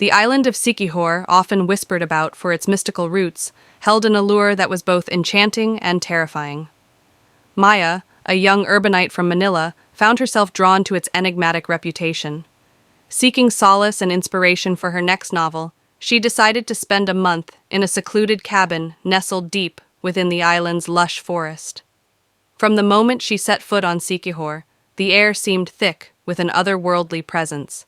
The island of Siquijor, often whispered about for its mystical roots, held an allure that was both enchanting and terrifying. Maya, a young urbanite from Manila, found herself drawn to its enigmatic reputation. Seeking solace and inspiration for her next novel, she decided to spend a month in a secluded cabin nestled deep within the island's lush forest. From the moment she set foot on Siquijor, the air seemed thick with an otherworldly presence.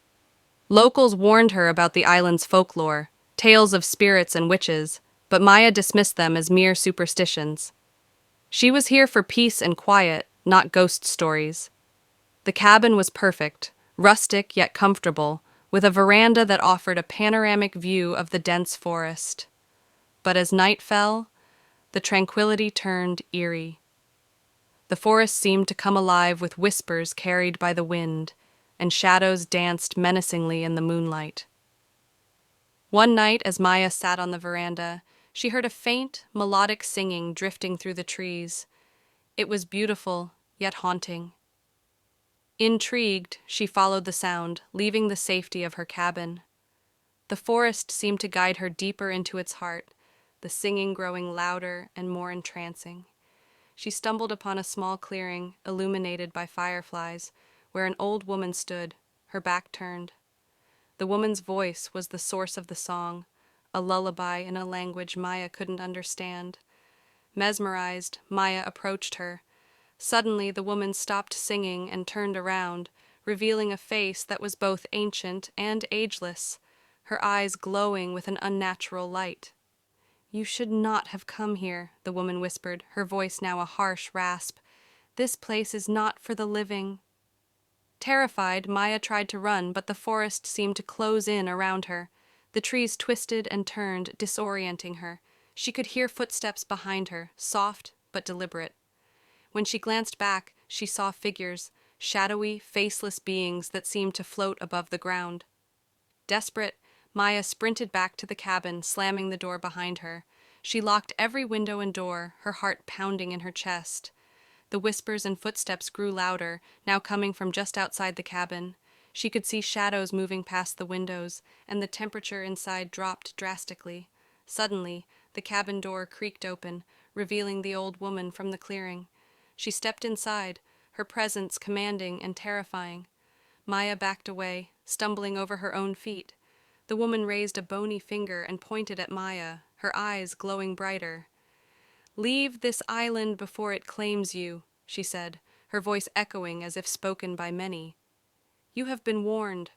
Locals warned her about the island's folklore, tales of spirits and witches, but Maya dismissed them as mere superstitions. She was here for peace and quiet, not ghost stories. The cabin was perfect, rustic yet comfortable, with a veranda that offered a panoramic view of the dense forest. But as night fell, the tranquility turned eerie. The forest seemed to come alive with whispers carried by the wind, and shadows danced menacingly in the moonlight. One night, as Maya sat on the veranda, she heard a faint, melodic singing drifting through the trees. It was beautiful, yet haunting. Intrigued, she followed the sound, leaving the safety of her cabin. The forest seemed to guide her deeper into its heart, the singing growing louder and more entrancing. She stumbled upon a small clearing, illuminated by fireflies, where an old woman stood, her back turned. The woman's voice was the source of the song, a lullaby in a language Maya couldn't understand. Mesmerized, Maya approached her. Suddenly, the woman stopped singing and turned around, revealing a face that was both ancient and ageless, her eyes glowing with an unnatural light. "You should not have come here," the woman whispered, her voice now a harsh rasp. "This place is not for the living." Terrified, Maya tried to run, but the forest seemed to close in around her. The trees twisted and turned, disorienting her. She could hear footsteps behind her, soft but deliberate. When she glanced back, she saw figures, shadowy, faceless beings that seemed to float above the ground. Desperate, Maya sprinted back to the cabin, slamming the door behind her. She locked every window and door, her heart pounding in her chest. The whispers and footsteps grew louder, now coming from just outside the cabin. She could see shadows moving past the windows, and the temperature inside dropped drastically. Suddenly, the cabin door creaked open, revealing the old woman from the clearing. She stepped inside, her presence commanding and terrifying. Maya backed away, stumbling over her own feet. The woman raised a bony finger and pointed at Maya, her eyes glowing brighter. "Leave this island before it claims you," she said, her voice echoing as if spoken by many. "You have been warned."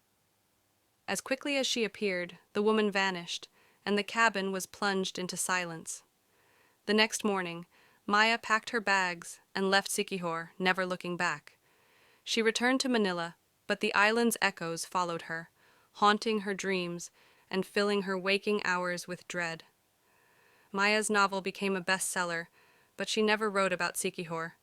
As quickly as she appeared, the woman vanished, and the cabin was plunged into silence. The next morning, Maya packed her bags and left Siquijor, never looking back. She returned to Manila, but the island's echoes followed her, haunting her dreams and filling her waking hours with dread. Maya's novel became a bestseller, but she never wrote about Siquijor.